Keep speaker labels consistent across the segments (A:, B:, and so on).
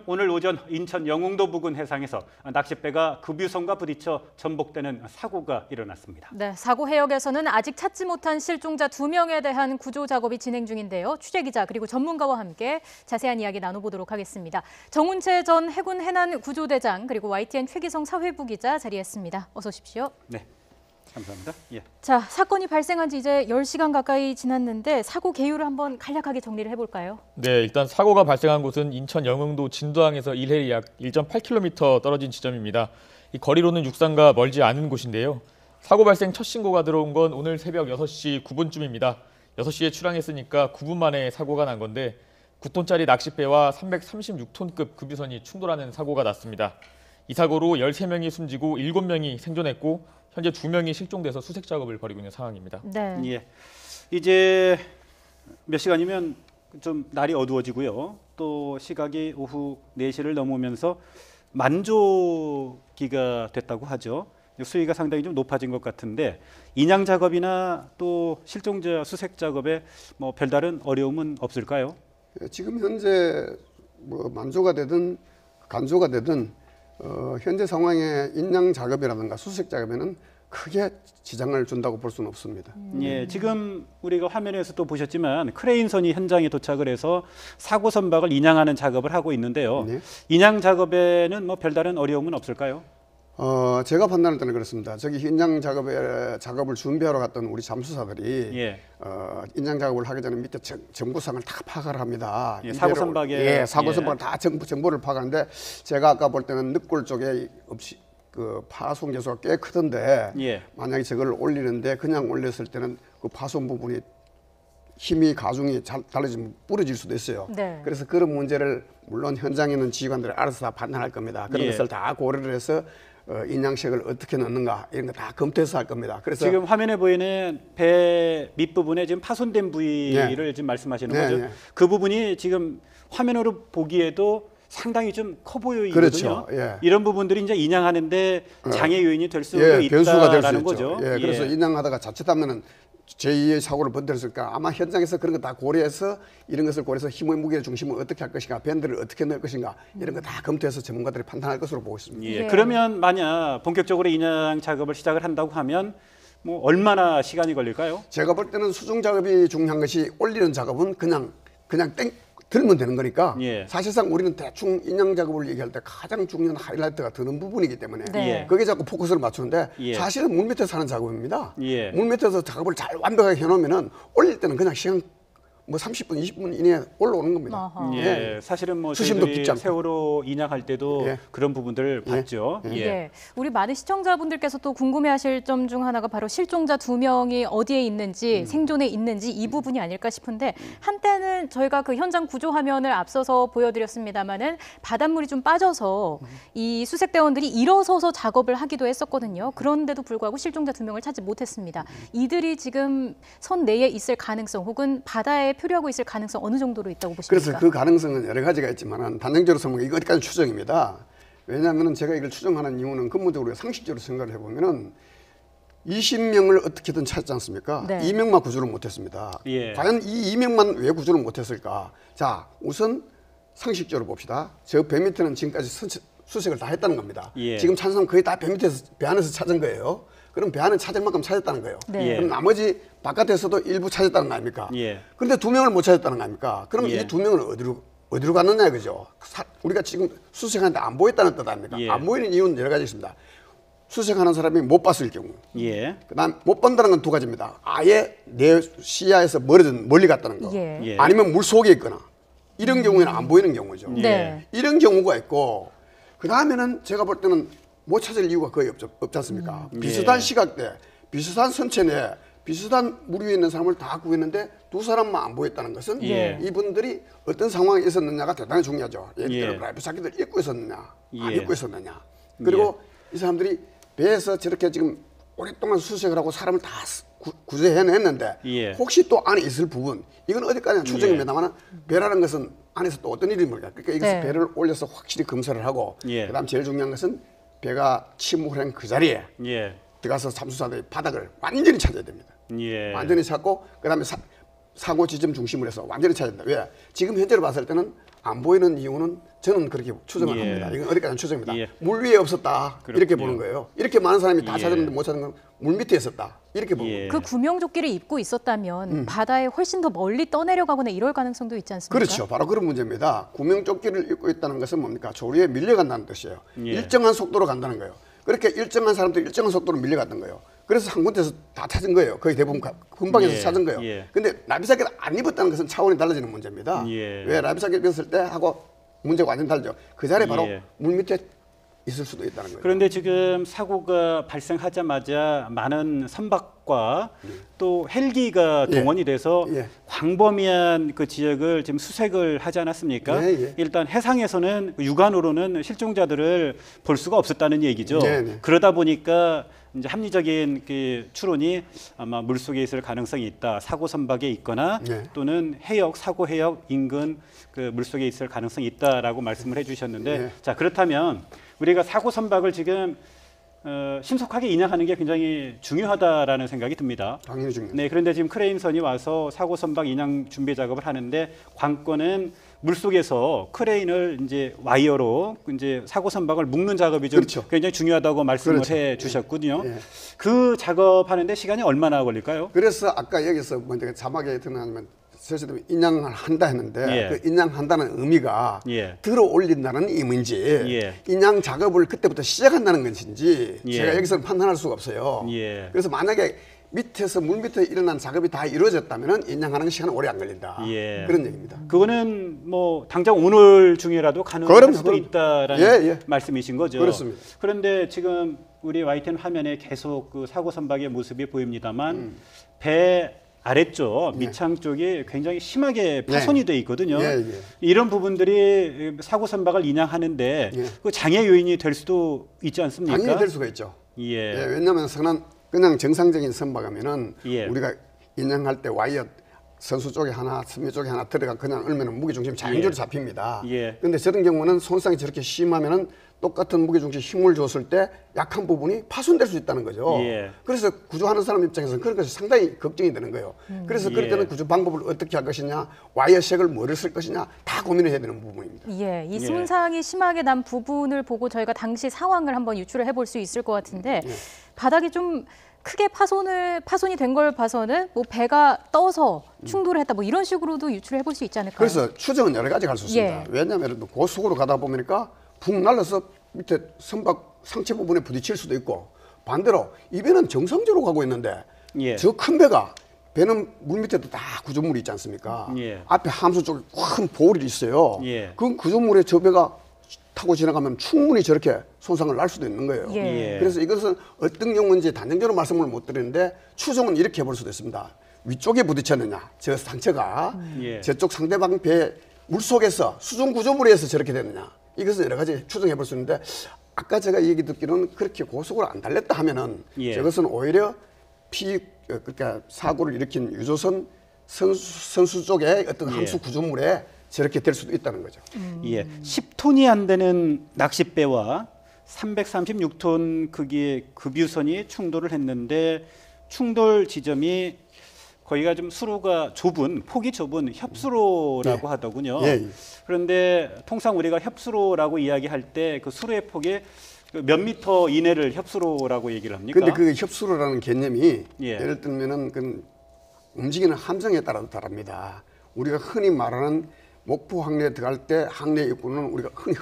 A: 오늘 오전 인천 영흥도 부근 해상에서 낚싯배가 급유선과 부딪혀 전복되는 사고가 일어났습니다.
B: 네, 사고 해역에서는 아직 찾지 못한 실종자 2명에 대한 구조 작업이 진행 중인데요. 취재기자 그리고 전문가와 함께 자세한 이야기 나눠보도록 하겠습니다. 정운채 전 해군 해난 구조대장 그리고 YTN 최기성 사회부 기자 자리했습니다. 어서 오십시오.
A: 네. 감사합니다. 예.
B: 자, 사건이 발생한 지 이제 10시간 가까이 지났는데 사고 개요를 한번 간략하게 정리를 해볼까요?
C: 네, 일단 사고가 발생한 곳은 인천 영흥도 진도항에서 1해리 약 1.8km 떨어진 지점입니다. 이 거리로는 육상과 멀지 않은 곳인데요. 사고 발생 첫 신고가 들어온 건 오늘 새벽 6시 9분쯤입니다. 6시에 출항했으니까 9분 만에 사고가 난 건데 9톤짜리 낚싯배와 336톤급 급유선이 충돌하는 사고가 났습니다. 이 사고로 13명이 숨지고 7명이 생존했고 현재 2명이 실종돼서 수색 작업을 벌이고 있는 상황입니다.
B: 네.
A: 예. 이제 몇 시간이면 좀 날이 어두워지고요. 또 시각이 오후 4시를 넘으면서 만조기가 됐다고 하죠. 수위가 상당히 좀 높아진 것 같은데 인양 작업이나 또 실종자 수색 작업에 뭐 별다른 어려움은 없을까요?
D: 지금 현재 뭐 만조가 되든 간조가 되든 현재 상황의 인양 작업이라든가 수색 작업에는 크게 지장을 준다고 볼 수는 없습니다.
A: 예, 지금 우리가 화면에서 또 보셨지만 크레인선이 현장에 도착을 해서 사고 선박을 인양하는 작업을 하고 있는데요.
D: 네.
A: 인양 작업에는 뭐 별다른 어려움은 없을까요?
D: 제가 판단할 때는 그렇습니다. 저기 인양 작업을 준비하러 갔던 우리 잠수사들이
A: 예.
D: 인양 작업을 하기 전에 밑에 정보상을 다 파악을 합니다.
A: 예, 사고 선박에
D: 사고 선박을 다 정보를 파악하는데 제가 아까 볼 때는 늑골 쪽에 없이 그 파손 개수가 꽤 크던데
A: 예.
D: 만약에 저걸 올리는데 그냥 올렸을 때는 그 파손 부분이 힘이 가중이 달라지면 부러질 수도 있어요.
B: 네.
D: 그래서 그런 문제를 물론 현장에 있는 지휘관들이 알아서 다 판단할 겁니다. 그런
A: 예.
D: 것을 다 고려를 해서 인양식을 어떻게 넣는가 이런 거 다 검토해서 할 겁니다. 그래서
A: 지금 화면에 보이는 배 밑부분에 지금 파손된 부위를 지금 말씀하시는 거죠.
D: 네.
A: 그 부분이 지금 화면으로 보기에도 상당히 좀 커 보이거든요.
D: 그렇죠. 예.
A: 이런 부분들이 이제 인양하는데 장애 요인이 될 수
D: 변수가 될 수
A: 있다라는
D: 있죠.
A: 거죠.
D: 예, 그래서 인양하다가 자칫하면은 제2의 사고를 번들었을까 아마 현장에서 그런 거 다 고려해서 이런 것을 고려해서 힘의 무게 중심을 어떻게 할 것인가 밴드를 어떻게 넣을 것인가 이런 거 다 검토해서 전문가들이 판단할 것으로 보고 있습니다.
A: 예.
B: 예.
A: 그러면 만약 본격적으로 인양 작업을 시작을 한다고 하면 뭐 얼마나 시간이 걸릴까요?
D: 제가 볼 때는 수중 작업이 중요한 것이 올리는 작업은 그냥 들면 되는 거니까
A: 예.
D: 사실상 우리는 대충 인양 작업을 얘기할 때 가장 중요한 하이라이트가 드는 부분이기 때문에
B: 네.
D: 거기에 자꾸 포커스를 맞추는데
A: 예.
D: 사실은 물 밑에서 하는 작업입니다.
A: 예.
D: 물 밑에서 작업을 잘 완벽하게 해놓으면은 올릴 때는 그냥 시간 뭐 30분, 20분 이내에 올라오는 겁니다.
B: 어허.
A: 예, 사실은 뭐
D: 수심도
A: 저희들이
D: 깊지 않고.
A: 세월호 인양할 때도
D: 예.
A: 그런 부분들을 봤죠.
D: 예.
A: 예.
B: 예. 우리 많은 시청자분들께서 또 궁금해하실 점 중 하나가 바로 실종자 2명이 어디에 있는지 생존에 있는지 이 부분이 아닐까 싶은데 한때는 저희가 그 현장 구조 화면을 앞서서 보여드렸습니다마는 바닷물이 좀 빠져서 이 수색대원들이 일어서서 작업을 하기도 했었거든요. 그런데도 불구하고 실종자 2명을 찾지 못했습니다. 이들이 지금 선 내에 있을 가능성 혹은 바다에 표류하고 있을 가능성 어느 정도로 있다고 보십니까?
D: 그래서 그 가능성은 여러 가지가 있지만 단정적으로 설명해 이거 어디까지 추정입니다. 왜냐하면 제가 이걸 추정하는 이유는 근본적으로 상식적으로 생각을 해보면은 20명을 어떻게든 찾지 않습니까?
B: 네.
D: 2명만 구조를 못했습니다.
A: 예.
D: 과연 이 2명만 왜 구조를 못했을까? 자, 우선 상식적으로 봅시다. 저 배 밑에는 지금까지 수색을 다 했다는 겁니다.
A: 예.
D: 지금 찾은 사람 거의 다 배 밑에서 배 안에서 찾은 거예요. 그럼 배 안에 찾을 만큼 찾았다는 거예요.
B: 네.
A: 예.
D: 그럼 나머지 바깥에서도 일부 찾았다는 거 아닙니까?
A: 예.
D: 그런데 2명을 못 찾았다는 거 아닙니까? 그럼
A: 예.
D: 이 2명은 어디로 갔느냐 그죠? 우리가 지금 수색하는데 안 보였다는 뜻 아닙니까?
A: 예.
D: 안 보이는 이유는 여러 가지 있습니다. 수색하는 사람이 못 봤을 경우,
A: 예.
D: 그다음 못 본다는 건 두 가지입니다. 아예 내 시야에서 멀리 갔다는 거,
B: 예.
A: 예.
D: 아니면 물 속에 있거나 이런 경우에는 안 보이는 경우죠.
B: 네.
D: 이런 경우가 있고 그 다음에는 제가 볼 때는 못 찾을 이유가 거의 없지 않습니까? 비슷한 시각대, 비슷한 선체내, 비슷한 물 위에 있는 사람을 다 구했는데 두 사람만 안 보였다는 것은
A: 예.
D: 이분들이 어떤 상황에 있었느냐가 대단히 중요하죠. 예를 들어
A: 예.
D: 라이프 자켓을 입고 있었느냐, 안
A: 예.
D: 입고 있었느냐. 그리고 이 사람들이 배에서 저렇게 지금 오랫동안 수색을 하고 사람을 다 구조해냈는데
A: 예.
D: 혹시 또 안에 있을 부분 이건 어디까지나 추정입니다만 배라는 것은 안에서 또 어떤 일이 뭘까? 그러니까 이것을
B: 네.
D: 배를 올려서 확실히 검사를 하고
A: 예.
D: 그다음 제일 중요한 것은 배가 침몰을 한 그 자리에
A: 예.
D: 들어가서 잠수사들이 바닥을 완전히 찾아야 됩니다.
A: 예.
D: 완전히 찾고 그다음에 사고 지점 중심으로 해서 완전히 찾아야 된다. 왜? 지금 현재로 봤을 때는 안 보이는 이유는 저는 그렇게 추정을
A: 예.
D: 합니다. 이건 어디까지 추정입니다.
A: 예.
D: 물 위에 없었다. 이렇게
A: 그렇군요.
D: 보는 거예요. 이렇게 많은 사람이 다
A: 예.
D: 찾았는데 못 찾은 건 물 밑에 있었다. 이렇게 보는
A: 예.
D: 거예요.
B: 그 구명조끼를 입고 있었다면 바다에 훨씬 더 멀리 떠내려가거나 이럴 가능성도 있지 않습니까?
D: 그렇죠. 바로 그런 문제입니다. 구명조끼를 입고 있다는 것은 뭡니까? 조류에 밀려간다는 뜻이에요.
A: 예.
D: 일정한 속도로 간다는 거예요. 그렇게 일정한 사람들이 일정한 속도로 밀려갔던 거예요. 그래서 한 군데서 다 찾은 거예요. 거의 대부분 근방에서
A: 예.
D: 찾은 거예요.
A: 예.
D: 근데 라비사키를 안 입었다는 것은 차원이 달라지는 문제입니다.
A: 예.
D: 왜 라비사키 입었을 때 하고 문제가 완전 다르죠. 그 자리에 바로
A: 예.
D: 물 밑에 있을 수도 있다는 거예요.
A: 그런데 지금 사고가 발생하자마자 많은 선박과 또 헬기가
D: 예.
A: 동원이 돼서
D: 예.
A: 광범위한 그 지역을 지금 수색을 하지 않았습니까?
D: 예, 예.
A: 일단 해상에서는 육안으로는 실종자들을 볼 수가 없었다는 얘기죠.
D: 네, 네.
A: 그러다 보니까 이제 합리적인 그 추론이 아마 물 속에 있을 가능성이 있다. 사고 선박에 있거나
D: 네.
A: 또는 해역 사고 해역 인근 그 물 속에 있을 가능성이 있다라고 말씀을 해주셨는데
D: 네.
A: 자 그렇다면 우리가 사고 선박을 지금 신속하게 인양하는 게 굉장히 중요하다라는 생각이 듭니다.
D: 당연히 중요해요.
A: 네, 그런데 지금 크레인선이 와서 사고 선박 인양 준비 작업을 하는데 관건은 물 속에서 크레인을 이제 와이어로 이제 사고 선박을 묶는 작업이 좀
D: 그렇죠.
A: 굉장히 중요하다고 말씀을
D: 그렇죠.
A: 해 주셨거든요.
D: 예.
A: 그 작업하는데 시간이 얼마나 걸릴까요?
D: 그래서 아까 여기서 먼저 사막에 들어가면 설치되면 인양을 한다 했는데
A: 예.
D: 그 인양한다는 의미가
A: 예.
D: 들어 올린다는 의미인지
A: 예.
D: 인양 작업을 그때부터 시작한다는 것인지
A: 예.
D: 제가 여기서는 판단할 수가 없어요.
A: 예.
D: 그래서 만약에 밑에서 물 밑에 일어난 작업이 다 이루어졌다면 인양하는 시간은 오래 안 걸린다.
A: 예.
D: 그런 얘기입니다.
A: 그거는 뭐 당장 오늘 중이라도 가능할
D: 그럼요,
A: 수도
D: 그럼.
A: 있다라는
D: 예, 예.
A: 말씀이신 거죠.
D: 그렇습니다.
A: 그런데 지금 우리 YTN 화면에 계속 그 사고 선박의 모습이 보입니다만 배 아래쪽 밑창 쪽이 굉장히 심하게 파손이 돼 있거든요.
D: 예, 예.
A: 이런 부분들이 사고 선박을 인양하는데
D: 예.
A: 그 장애 요인이 될 수도 있지 않습니까?
D: 당연히 될 수가 있죠.
A: 예.
D: 예, 왜냐하면 그냥 정상적인 선박하면은
A: 예.
D: 우리가 인양할 때 와이어 선수 쪽에 하나, 섬유 쪽에 하나 들어가 그냥 얼면 무게 중심이 자연적으로
A: 예.
D: 잡힙니다.
A: 예.
D: 그런데 저런 경우는 손상이 저렇게 심하면은 똑같은 무게 중심 힘을 줬을 때 약한 부분이 파손될 수 있다는 거죠.
A: 예.
D: 그래서 구조하는 사람 입장에서는 그런 것이 상당히 걱정이 되는 거예요. 그래서 그럴
A: 예.
D: 때는 구조 방법을 어떻게 할 것이냐, 와이어색을 뭐를 쓸 것이냐 다 고민을 해야 되는 부분입니다.
B: 예, 이
A: 예.
B: 손상이 심하게 난 부분을 보고 저희가 당시 상황을 한번 유추를 해볼 수 있을 것 같은데
A: 예.
B: 바닥이 좀 크게 파손이 된 걸 봐서는 뭐 배가 떠서 충돌을 했다 뭐 이런 식으로도 유추를 해볼 수 있지 않을까요?
D: 그래서 추정은 여러 가지 갈 수 있습니다.
B: 예.
D: 왜냐하면 고속으로 가다 보니까 붕 날라서 밑에 선박 상체 부분에 부딪힐 수도 있고 반대로 이 배는 정상적으로 가고 있는데
A: 예.
D: 저 큰 배가 배는 물 밑에도 다 구조물이 있지 않습니까?
A: 예.
D: 앞에 함수 쪽에 큰 보울이 있어요.
A: 예.
D: 그 구조물에 저 배가 타고 지나가면 충분히 저렇게 손상을 날 수도 있는 거예요.
B: 예.
A: 예.
D: 그래서 이것은 어떤 경우인지 단정적으로 말씀을 못 드리는데 추정은 이렇게 해볼 수도 있습니다. 위쪽에 부딪혔느냐, 저 상처가
A: 예.
D: 저쪽 상대방 배 물속에서 수중 구조물에서 저렇게 됐느냐, 이것은 여러 가지 추정해 볼 수 있는데 아까 제가 얘기 듣기로는 그렇게 고속으로 안 달렸다 하면은
A: 예.
D: 저것은 오히려 그러니까 사고를 일으킨 유조선 선수 쪽에 어떤
A: 예.
D: 함수 구조물에 저렇게 될 수도 있다는 거죠.
A: 예, 10톤이 안 되는 낚싯배와 336톤 크기의 급유선이 충돌을 했는데 충돌 지점이 거기가 좀 수로가 좁은 폭이 좁은 협수로라고
D: 예.
A: 하더군요.
D: 예, 예.
A: 그런데 통상 우리가 협수로라고 이야기할 때 그 수로의 폭이 몇 미터 이내를 협수로라고 얘기를 합니까?
D: 근데 그 협수로라는 개념이
A: 예.
D: 예를 들면은 그 움직이는 함정에 따라서 다릅니다. 우리가 흔히 말하는 목포 항내에 들어갈 때 항내 입구는 우리가 흔히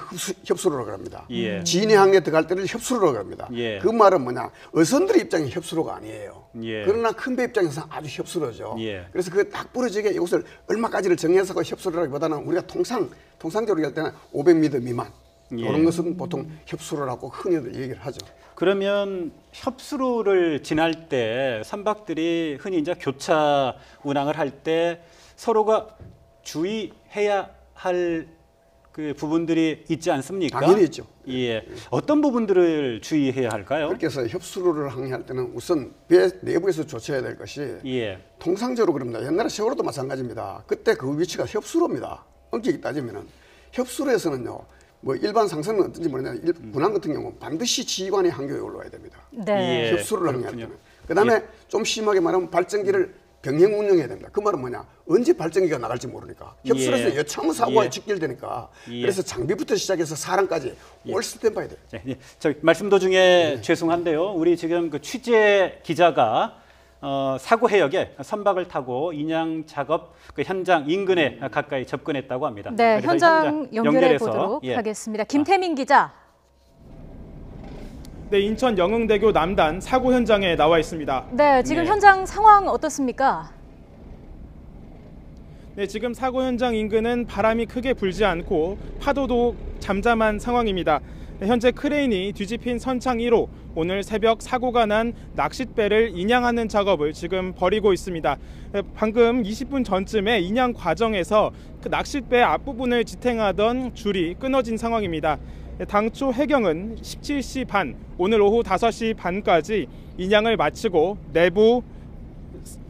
D: 협수로라고 합니다.
A: 예.
D: 진해 항내에 들어갈 때를 협수로라고 합니다.
A: 예.
D: 그 말은 뭐냐? 어선들의 입장이 협수로가 아니에요.
A: 예.
D: 그러나 큰 배 입장에서는 아주 협수로죠.
A: 예.
D: 그래서 그 딱 부러지게 이것을 얼마까지를 정해서 협수로라기보다는 우리가 통상적으로 얘기할 때는 500m 미만
A: 예.
D: 이런 것은 보통 협수로라고 흔히들 얘기를 하죠.
A: 그러면 협수로를 지날 때 선박들이 흔히 이제 교차 운항을 할 때 서로가 주의해야 할 그 부분들이 있지 않습니까?
D: 당연히 있죠.
A: 예. 어떤 부분들을 주의해야 할까요?
D: 그렇게 해서 협수로를 항해할 때는 우선 배 내부에서 조치해야 될 것이
A: 예.
D: 통상적으로 그럽니다. 옛날에 세월호도 마찬가지입니다. 그때 그 위치가 협수로입니다. 엄격히 따지면은 협수로에서는요. 뭐 일반 상선은 어떤지 모르겠는데 군항 같은 경우는 반드시 지휘관이 항교에 올라와야 됩니다.
B: 네.
A: 예.
D: 협수로를 항해할
A: 그렇군요.
D: 때는. 그다음에 좀 심하게 말하면 발전기를 병행 운영해야 됩니다. 그 말은 뭐냐? 언제 발전기가 나갈지 모르니까. 협술에서
A: 예.
D: 여차하면 사고가
A: 예.
D: 직결되니까.
A: 예.
D: 그래서 장비부터 시작해서 사람까지 올 스탠바이 돼요.
A: 네, 저 말씀 도중에 죄송한데요. 우리 지금 그 취재 기자가 사고 해역에 선박을 타고 인양 작업 그 현장 인근에 가까이 접근했다고 합니다.
B: 네,
A: 그래서
B: 현장 연결해
A: 연결해서,
B: 보도록
A: 예.
B: 하겠습니다. 김태민 기자.
E: 네, 인천 영흥대교 남단 사고 현장에 나와 있습니다.
B: 네, 지금
A: 네.
B: 현장 상황 어떻습니까?
E: 네, 지금 사고 현장 인근은 바람이 크게 불지 않고 파도도 잠잠한 상황입니다. 네, 현재 크레인이 뒤집힌 선창 1호, 오늘 새벽 사고가 난 낚싯배를 인양하는 작업을 지금 벌이고 있습니다. 네, 방금 20분 전쯤에 인양 과정에서 그 낚싯배 앞부분을 지탱하던 줄이 끊어진 상황입니다. 당초 해경은 17시 반, 오늘 오후 5시 반까지 인양을 마치고 내부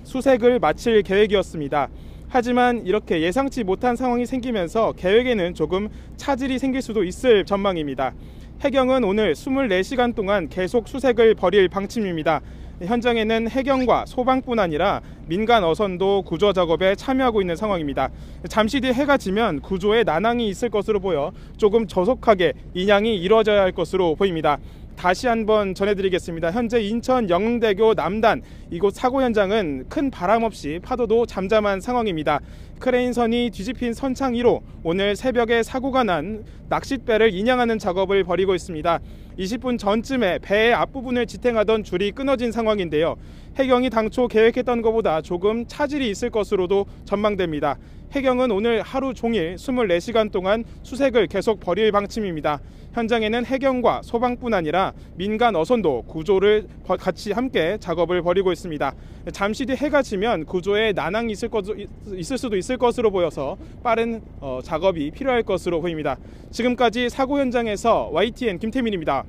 E: 수색을 마칠 계획이었습니다. 하지만 이렇게 예상치 못한 상황이 생기면서 계획에는 조금 차질이 생길 수도 있을 전망입니다. 해경은 오늘 24시간 동안 계속 수색을 벌일 방침입니다. 현장에는 해경과 소방뿐 아니라 민간 어선도 구조 작업에 참여하고 있는 상황입니다. 잠시 뒤 해가 지면 구조에 난항이 있을 것으로 보여 조금 조속하게 인양이 이루어져야 할 것으로 보입니다. 다시 한번 전해드리겠습니다. 현재 인천 영흥대교 남단 이곳 사고 현장은 큰 바람 없이 파도도 잠잠한 상황입니다. 크레인선이 뒤집힌 선창 1호, 오늘 새벽에 사고가 난 낚싯배를 인양하는 작업을 벌이고 있습니다. 20분 전쯤에 배의 앞부분을 지탱하던 줄이 끊어진 상황인데요. 해경이 당초 계획했던 것보다 조금 차질이 있을 것으로도 전망됩니다. 해경은 오늘 하루 종일 24시간 동안 수색을 계속 벌일 방침입니다. 현장에는 해경과 소방뿐 아니라 민간 어선도 구조를 같이 함께 작업을 벌이고 있습니다. 잠시 뒤 해가 지면 구조에 난항이 있을 수도 있을 것으로 보여서 빠른 작업이 필요할 것으로 보입니다. 지금까지 사고 현장에서 YTN 김태민입니다.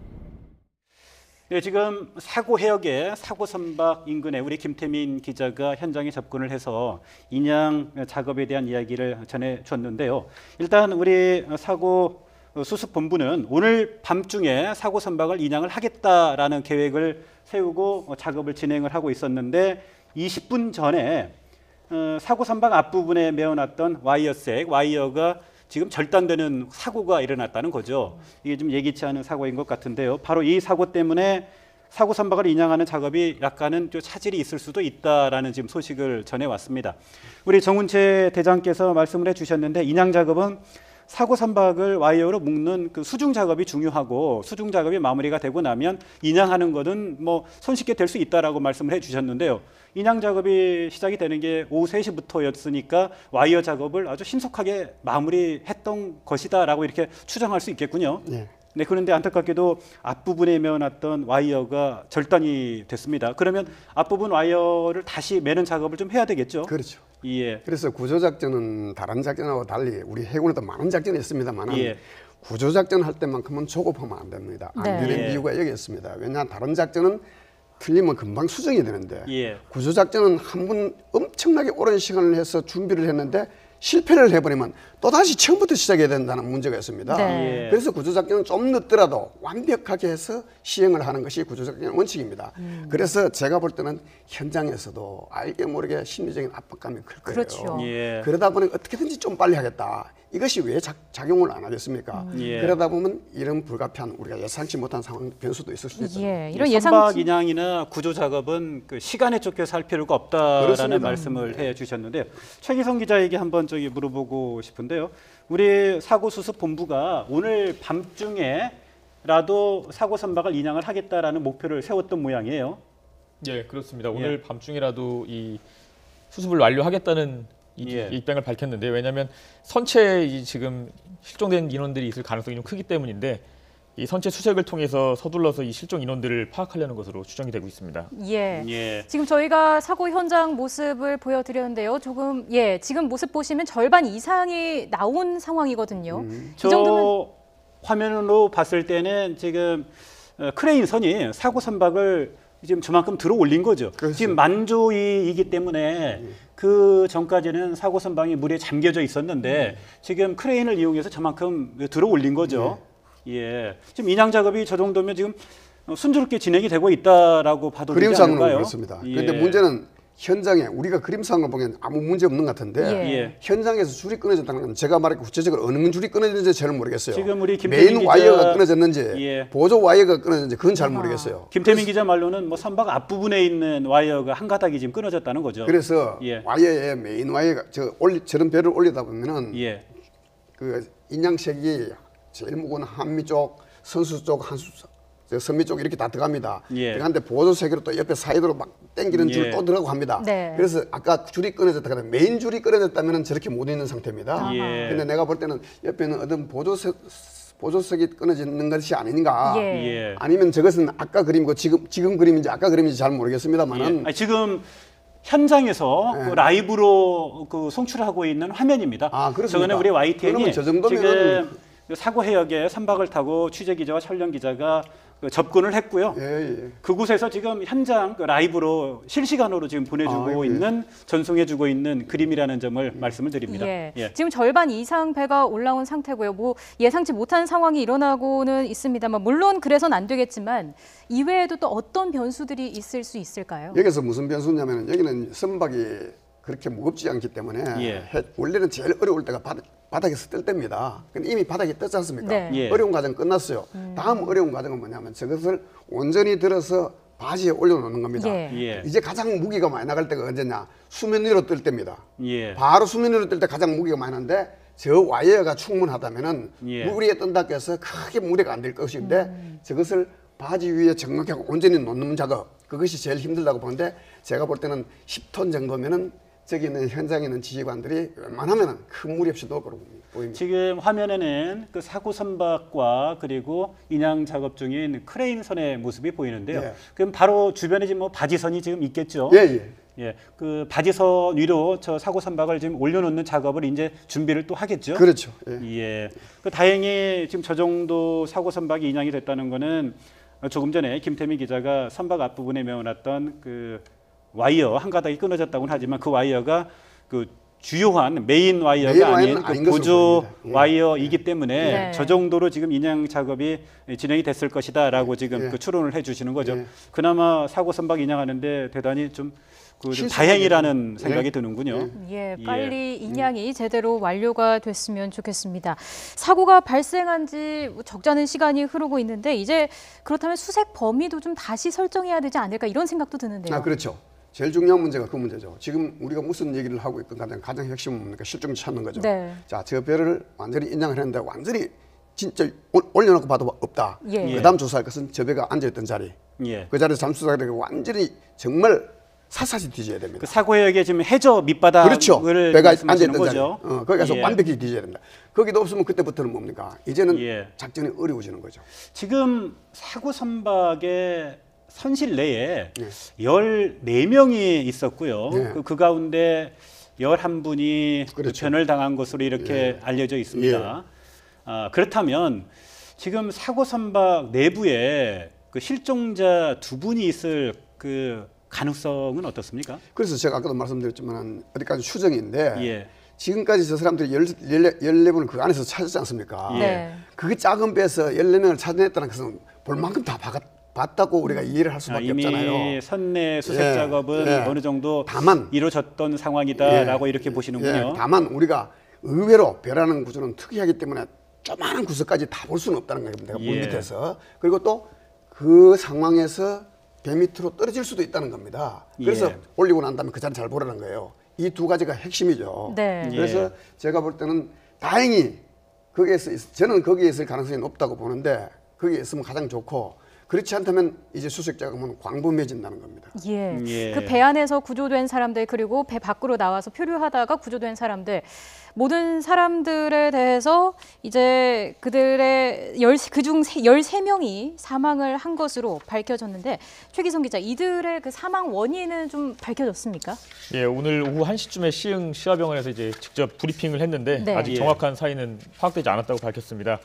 A: 네, 지금 사고 해역의 사고 선박 인근에 우리 김태민 기자가 현장에 접근을 해서 인양 작업에 대한 이야기를 전해줬는데요. 일단 우리 사고 수습본부는 오늘 밤중에 사고 선박을 인양을 하겠다라는 계획을 세우고 작업을 진행을 하고 있었는데 20분 전에 사고 선박 앞부분에 메어놨던 와이어가 지금 절단되는 사고가 일어났다는 거죠. 이게 좀 예기치 않은 사고인 것 같은데요. 바로 이 사고 때문에 사고 선박을 인양하는 작업이 약간은 좀 차질이 있을 수도 있다라는 지금 소식을 전해왔습니다. 우리 정운채 대장께서 말씀을 해주셨는데 인양 작업은 사고 선박을 와이어로 묶는 그 수중 작업이 중요하고 수중 작업이 마무리가 되고 나면 인양하는 것은 뭐 손쉽게 될 수 있다라고 말씀을 해주셨는데요. 인양 작업이 시작이 되는 게 오후 3시부터였으니까 와이어 작업을 아주 신속하게 마무리했던 것이다라고 이렇게 추정할 수 있겠군요.
D: 네.
A: 네, 그런데 안타깝게도 앞부분에 메어놨던 와이어가 절단이 됐습니다. 그러면 앞부분 와이어를 다시 매는 작업을 좀 해야 되겠죠?
D: 그렇죠.
A: 예.
D: 그래서 구조작전은 다른 작전하고 달리 우리 해군에도 많은 작전이 있습니다만
A: 예.
D: 구조작전 할 때만큼은 조급하면 안 됩니다. 안
B: 네.
D: 되는
A: 예.
D: 이유가 여기 있습니다. 왜냐하면 다른 작전은 틀리면 금방 수정이 되는데
A: 예.
D: 구조작전은 한 번 엄청나게 오랜 시간을 해서 준비를 했는데 실패를 해버리면 또다시 처음부터 시작해야 된다는 문제가 있습니다.
B: 네.
A: 예.
D: 그래서 구조작전은 좀 늦더라도 완벽하게 해서 시행을 하는 것이 구조작전의 원칙입니다. 그래서 제가 볼 때는 현장에서도 알게 모르게 심리적인 압박감이 클 거예요.
B: 그렇죠.
A: 예.
D: 그러다 보니 어떻게든지 좀 빨리 하겠다. 이것이 왜 작용을 안 하겠습니까?
A: 예.
D: 그러다 보면 이런 불가피한 우리가 예상치 못한 상황 변수도 있을 수 있죠.
B: 예, 이런
A: 선박
B: 예상
A: 인양이나 구조 작업은 그 시간에 쫓겨서 할 필요가 없다라는
D: 그렇습니다.
A: 말씀을 해주셨는데요. 최기성 기자에게 한번 저기 물어보고 싶은데요. 우리 사고 수습 본부가 오늘 밤중에라도 사고 선박을 인양을 하겠다라는 목표를 세웠던 모양이에요.
C: 예, 그렇습니다. 오늘 밤중이라도 이 수습을 완료하겠다는
A: 예.
C: 입장을 밝혔는데 왜냐하면 선체에 지금 실종된 인원들이 있을 가능성이 좀 크기 때문인데 이 선체 수색을 통해서 서둘러서 이 실종 인원들을 파악하려는 것으로 추정이 되고 있습니다.
B: 예.
A: 예.
B: 지금 저희가 사고 현장 모습을 보여드렸는데요. 조금 지금 모습 보시면 절반 이상이 나온 상황이거든요. 이
A: 저
B: 정도면
A: 화면으로 봤을 때는 지금 크레인 선이 사고 선박을 지금 저만큼 들어 올린 거죠.
D: 그렇죠.
A: 지금 만조이기 때문에 그 전까지는 사고 선박이 물에 잠겨져 있었는데 지금 크레인을 이용해서 저만큼 들어 올린 거죠. 예. 지금 인양 작업이 저 정도면 지금 순조롭게 진행이 되고 있다라고 봐도 되지
D: 그림상으로
A: 않을까요?
D: 그렇습니다.
A: 예.
D: 그런데 문제는 현장에 우리가 그림상을 보면 아무 문제 없는 것 같은데
A: 예.
D: 현장에서 줄이 끊어졌다는 건 제가 말하기 구체적으로 어느 줄이 끊어졌는지 잘 모르겠어요.
A: 지금 우리 김태민
D: 메인 와이어가
A: 기자-
D: 끊어졌는지
A: 예.
D: 보조 와이어가 끊어졌는지 그건 잘 모르겠어요.
A: 김태민 기자 말로는 뭐 선박 앞부분에 있는 와이어가 한 가닥이 지금 끊어졌다는 거죠.
D: 그래서
A: 예.
D: 와이어에 메인 와이어가 저런 배를 올리다 보면은
A: 예.
D: 그 인양색이 제일 무거운 한미 쪽, 선수 쪽, 선미 쪽 이렇게 다 들어갑니다.
A: 예.
D: 들어가는데 보조색으로 또 옆에 사이드로 막 당기는 줄
A: 예.
D: 또 들어가고 합니다.
B: 네.
D: 그래서 아까 줄이 끊어졌다 그러면 메인 줄이 끊어졌다면 저렇게 못 있는 상태입니다.
A: 예.
D: 근데 내가 볼 때는 옆에는 어떤 보조색이 끊어지는 것이 아닌가.
B: 예.
A: 예.
D: 아니면 저것은 아까 그림이고 지금 그림인지 아까 그림인지 잘
A: 예.
D: 모르겠습니다만은
A: 아니, 지금 현장에서
D: 네.
A: 그 라이브로 그 송출하고 있는 화면입니다.
D: 아, 그렇습니까?
A: 저거는 우리 YTN이
D: 그러면 저 정도면은-
A: 지금 그 사고 해역에 선박을 타고 취재 기자와 촬영 기자가 그 접근을 했고요.
D: 예.
A: 그곳에서 지금 현장 그 라이브로 실시간으로 지금 보내주고
D: 예.
A: 있는 전송해주고 있는 그림이라는 점을 말씀을 드립니다.
B: 예.
A: 예.
B: 지금 절반 이상 배가 올라온 상태고요. 뭐 예상치 못한 상황이 일어나고는 있습니다만 물론 그래서는 안 되겠지만 이외에도 또 어떤 변수들이 있을 수 있을까요?
D: 여기서 무슨 변수냐면 여기는 선박이 그렇게 무겁지 않기 때문에
A: 예.
D: 원래는 제일 어려울 때가 바닥에서 뜰 때입니다. 근데 이미 바닥에 떴지 않습니까?
B: 네.
A: 예.
D: 어려운 과정 끝났어요. 다음 어려운 과정은 뭐냐면 저것을 온전히 들어서 바지에 올려놓는 겁니다.
B: 예.
A: 예.
D: 이제 가장 무게가 많이 나갈 때가 언제냐? 수면 위로 뜰 때입니다.
A: 예.
D: 바로 수면 위로 뜰 때 가장 무게가 많이 나는데 저 와이어가 충분하다면은
A: 예.
D: 물 위에 뜬다고 해서 크게 무게가 안 될 것인데 저것을 바지 위에 정확하게 온전히 놓는 작업 그것이 제일 힘들다고 보는데 제가 볼 때는 10톤 정도면은 저기 있는 현장에 있는 지휘관들이 웬만하면은 큰 무리 없이 넣을 거라고 보입니다.
A: 지금 화면에는 그 사고 선박과 그리고 인양 작업 중인 크레인선의 모습이 보이는데요.
D: 예.
A: 그럼 바로 주변에 지금 뭐 바지선이 지금 있겠죠.
D: 예.
A: 예, 그 바지선 위로 저 사고 선박을 지금 올려놓는 작업을 이제 준비를 또 하겠죠.
D: 그렇죠. 예.
A: 예. 그 다행히 지금 저 정도 사고 선박이 인양이 됐다는 거는 조금 전에 김태민 기자가 선박 앞부분에 메어놨던 그 와이어 한 가닥이 끊어졌다고는 하지만 그 와이어가 그 주요한 메인 와이어가
D: 메인
A: 아닌
D: 와이어는
A: 그
D: 아닌 것으로
A: 보조
D: 보입니다. 예.
A: 와이어이기 때문에
B: 네.
A: 저 정도로 지금 인양 작업이 진행이 됐을 것이다라고 지금
D: 예.
A: 그 추론을 해주시는 거죠.
D: 예.
A: 그나마 사고 선박 인양하는데 대단히 좀
D: 실수가
A: 다행이라는
D: 되죠.
A: 생각이
D: 예.
A: 드는군요.
B: 예,
A: 예.
B: 빨리 인양이 제대로 완료가 됐으면 좋겠습니다. 사고가 발생한 지 적지 않은 시간이 흐르고 있는데 이제 그렇다면 수색 범위도 좀 다시 설정해야 되지 않을까 이런 생각도 드는데요.
D: 아 그렇죠. 제일 중요한 문제가 그 문제죠. 지금 우리가 무슨 얘기를 하고 있건 가장 핵심은 뭡니까? 실종 찾는 거죠.
B: 네.
D: 자, 저 배를 완전히 인양을 했는데 완전히 진짜 올려놓고 봐도 없다.
B: 예.
D: 그다음 조사할 것은 저 배가 앉아있던 자리.
A: 예.
D: 그 자리에서 잠수사가 완전히 정말 샅샅이 뒤져야 됩니다.
A: 그 사고 해역에 지금 해저 밑바닥을
D: 그렇죠. 배가
A: 말씀하시는
D: 앉아있던 자리.
A: 거죠.
D: 거기 가서
A: 예.
D: 완벽히 뒤져야 됩니다. 거기도 없으면 그때부터는 뭡니까? 이제는
A: 예.
D: 작전이 어려워지는 거죠.
A: 지금 사고 선박의 선실 내에
D: 예.
A: 14명이 있었고요.
D: 예.
A: 그 가운데 11분이
D: 그렇죠.
A: 변을 당한 것으로 이렇게 알려져 있습니다. 아, 그렇다면 지금 사고 선박 내부에 그 실종자 2분이 있을 그 가능성은 어떻습니까?
D: 그래서 제가 아까도 말씀드렸지만 어디까지 추정인데
A: 예.
D: 지금까지 저 사람들이 14분을 그 안에서 찾았지 않습니까?
A: 예.
B: 네.
D: 그 작은 배에서 14명을 찾아냈다는 것은 볼 만큼 다 봤다고 우리가 이해를 할 수밖에
A: 이미
D: 없잖아요.
A: 선내 수색
D: 예,
A: 작업은
D: 예.
A: 어느 정도
D: 다만
A: 이루어졌던 상황이다라고
D: 예,
A: 이렇게 보시는군요.
D: 예, 다만 우리가 의외로 배라는 구조는 특이하기 때문에 조그마한 구석까지 다 볼 수는 없다는 거예요. 내가 물
A: 예.
D: 밑에서. 그리고 또 그 상황에서 배 밑으로 떨어질 수도 있다는 겁니다. 그래서
A: 예.
D: 올리고 난 다음에 그 자리 잘 보라는 거예요. 이 두 가지가 핵심이죠.
B: 네.
D: 그래서
A: 예.
D: 제가 볼 때는 다행히 저는 거기에 있을 가능성이 높다고 보는데 거기에 있으면 가장 좋고 그렇지 않다면 이제 수색 작업은 광범위해진다는 겁니다.
B: 예.
A: 예.
B: 그 배 안에서 구조된 사람들 그리고 배 밖으로 나와서 표류하다가 구조된 사람들 모든 사람들에 대해서 이제 그들의 그중 13명이 사망을 한 것으로 밝혀졌는데 최기성 기자 이들의 그 사망 원인은 좀 밝혀졌습니까?
C: 예, 오늘 오후 1시쯤에 시흥 시화병원에서 이제 직접 브리핑을 했는데
B: 네.
C: 아직
A: 예.
C: 정확한 사인은 파악되지 않았다고 밝혔습니다.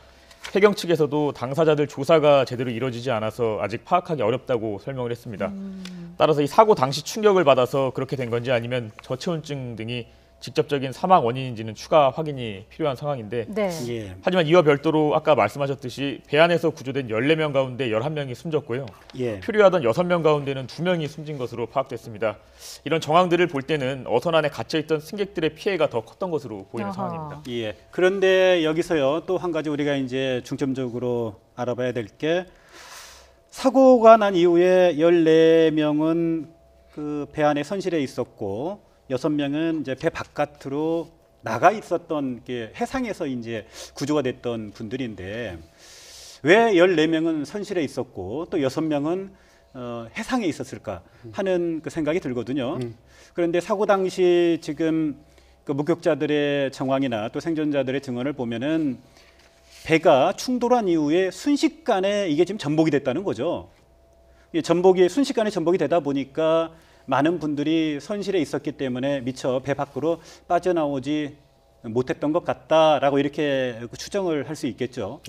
C: 해경 측에서도 당사자들 조사가 제대로 이루어지지 않아서 아직 파악하기 어렵다고 설명을 했습니다. 따라서 이 사고 당시 충격을 받아서 그렇게 된 건지 아니면 저체온증 등이 직접적인 사망 원인인지는 추가 확인이 필요한 상황인데
B: 네.
A: 예.
C: 하지만 이와 별도로 아까 말씀하셨듯이 배 안에서 구조된 14명 가운데 11명이 숨졌고요.
A: 예.
C: 표류하던 6명 가운데는 2명이 숨진 것으로 파악됐습니다. 이런 정황들을 볼 때는 어선 안에 갇혀있던 승객들의 피해가 더 컸던 것으로 보이는
B: 아하.
C: 상황입니다.
A: 예. 그런데 여기서요 또 한 가지 우리가 이제 중점적으로 알아봐야 될 게 사고가 난 이후에 14명은 그 배 안에 선실에 있었고 6명은 이제 배 바깥으로 나가 있었던 게 해상에서 이제 구조가 됐던 분들인데 왜 14명은 선실에 있었고 또 6명은 해상에 있었을까 하는 그 생각이 들거든요. 그런데 사고 당시 지금 그 목격자들의 정황이나 또 생존자들의 증언을 보면은 배가 충돌한 이후에 순식간에 이게 지금 전복이 됐다는 거죠. 이 순식간에 전복이 되다 보니까 많은 분들이 선실에 있었기 때문에 미처 배 밖으로 빠져나오지 못했던 것 같다라고 이렇게 추정을 할 수 있겠죠.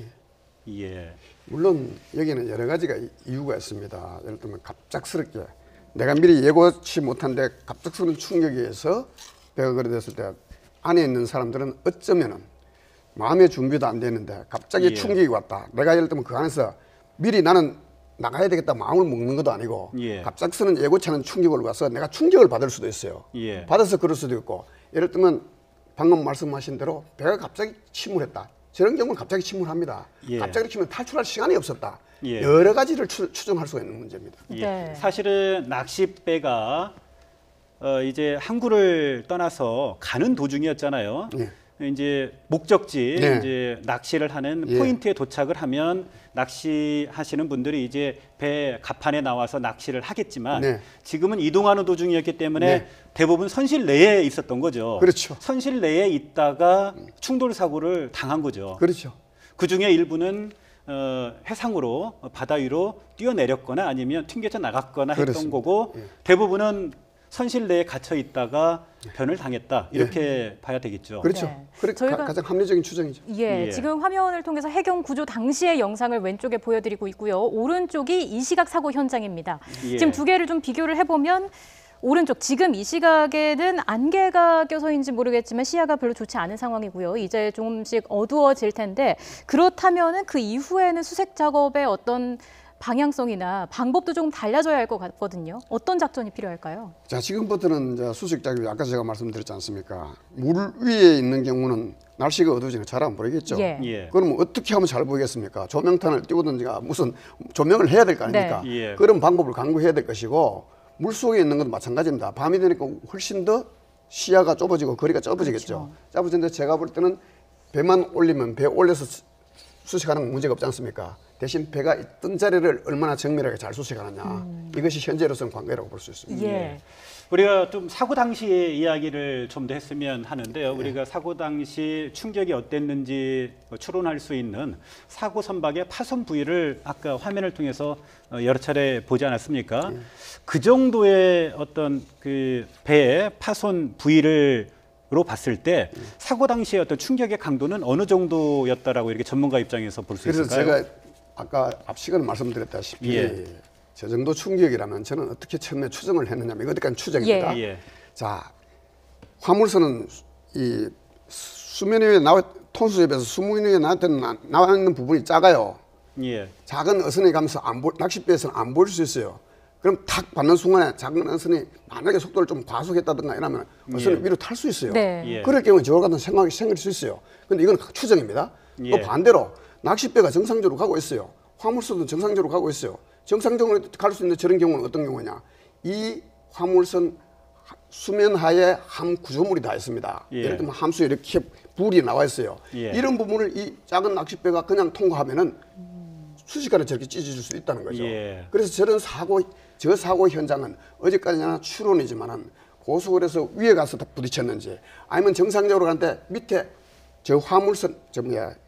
A: 예.
D: 물론 여기는 여러 가지가 이유가 있습니다. 예를 들면 갑작스럽게 내가 미리 예고치 못한데 갑작스러운 충격에 의해서 배가 그래 됐을 때 안에 있는 사람들은 어쩌면은 마음의 준비도 안 되는데 갑자기
A: 예.
D: 충격이 왔다. 내가 예를 들면 그 안에서 미리 나는 나가야 되겠다 마음을 먹는 것도 아니고
A: 예.
D: 갑작스러운 예고치 않은 충격을 와서 내가 충격을 받을 수도 있어요.
A: 예.
D: 받아서 그럴 수도 있고 예를 들면 방금 말씀하신 대로 배가 갑자기 침몰했다. 저런 경우는 갑자기 침몰합니다.
A: 예.
D: 갑자기 치면 탈출할 시간이 없었다.
A: 예.
D: 여러 가지를 추정할 수가 있는 문제입니다.
A: 예.
B: 네.
A: 사실은 낚싯배가 이제 항구를 떠나서 가는 도중이었잖아요.
D: 예.
A: 이제 목적지
D: 네.
A: 이제 낚시를 하는
D: 예.
A: 포인트에 도착을 하면 낚시하시는 분들이 이제 배 갑판에 나와서 낚시를 하겠지만
D: 네.
A: 지금은 이동하는 도중이었기 때문에
D: 네.
A: 대부분 선실 내에 있었던 거죠.
D: 그렇죠.
A: 선실 내에 있다가 충돌 사고를 당한 거죠.
D: 그렇죠.
A: 그 중에 일부는 해상으로 바다 위로 뛰어내렸거나 아니면 튕겨져 나갔거나 했던
D: 그렇습니다.
A: 거고
D: 예.
A: 대부분은 선실 내에 갇혀 있다가 변을 당했다 이렇게 봐야 되겠죠.
D: 그렇죠.
B: 네.
D: 그래
B: 저희가-
D: 가장 합리적인 추정이죠.
B: 예,
A: 예.
B: 지금 화면을 통해서 해경 구조 당시의 영상을 왼쪽에 보여드리고 있고요. 오른쪽이 이 시각 사고 현장입니다.
A: 예.
B: 지금 두 개를 좀 비교를 해보면 오른쪽 지금 이 시각에는 안개가 껴서인지 모르겠지만 시야가 별로 좋지 않은 상황이고요. 이제 조금씩 어두워질 텐데 그렇다면은 그 이후에는 수색 작업의 어떤 방향성이나 방법도 조금 달라져야 할 것 같거든요. 어떤 작전이 필요할까요?
D: 자, 지금부터는 이제 수색 작업이 아까 제가 말씀드렸지 않습니까? 물 위에 있는 경우는 날씨가 어두워지면 잘 안 보이겠죠.
B: 예.
A: 예.
D: 그러면 어떻게 하면 잘 보이겠습니까? 조명탄을 띄우든지가 무슨 조명을 해야 될 거 아닙니까?
A: 네. 예.
D: 그런 방법을 강구해야 될 것이고 물 속에 있는 것도 마찬가지입니다. 밤이 되니까 훨씬 더 시야가 좁아지고 거리가 좁아지겠죠. 좁아지는데 제가 볼 때는 배만 올리면 배 올려서 수색하는 문제가 없지 않습니까? 대신 배가 있던 자리를 얼마나 정밀하게 잘 수색하느냐. 이것이 현재로서는 관계라고 볼 수 있습니다.
B: 예.
A: 우리가 좀 사고 당시의 이야기를 좀 더 했으면 하는데요. 우리가 사고 당시 충격이 어땠는지 추론할 수 있는 사고 선박의 파손 부위를 아까 화면을 통해서 여러 차례 보지 않았습니까? 그 정도의 어떤 그 배의 파손 부위를 로 봤을 때 사고 당시의 어떤 충격의 강도는 어느 정도였다라고 이렇게 전문가 입장에서 볼 수
D: 그래서
A: 있을까요?
D: 제가 아까 앞 시간에 말씀드렸다시피
A: 예.
D: 저 정도 충격이라면 저는 어떻게 처음에 추정을 했느냐면 이거 어디까지 추정입니다.
A: 예.
D: 자, 화물선은 이 수면 위에 톤수에 비해서 수면 위에 나와 있는 부분이 작아요.
A: 예.
D: 작은 어선에 가면서 낚싯배에서는 안 보일 수 있어요. 그럼 탁 받는 순간에 작은 어선이 만약에 속도를 좀 과속했다든가 이러면 어선을
A: 예.
D: 위로 탈 수 있어요.
B: 네.
A: 예.
D: 그럴 경우에 저와 같은 생각이 생길 수 있어요. 근데 이건 추정입니다.
A: 예.
D: 또 반대로 낚싯배가 정상적으로 가고 있어요. 화물선도 정상적으로 가고 있어요. 정상적으로 갈 수 있는 저런 경우는 어떤 경우냐? 이 화물선 수면 하에 함 구조물이 다 있습니다.
A: 예.
D: 예를 들면 함수에 이렇게 불이 나와 있어요.
A: 예.
D: 이런 부분을 이 작은 낚싯배가 그냥 통과하면은 순식간에 저렇게 찢어질 수 있다는 거죠.
A: 예.
D: 그래서 저 사고 현장은 어제까지나 추론이지만은 고속을 해서 위에 가서 다 부딪혔는지 아니면 정상적으로 가는데 밑에 저 화물선,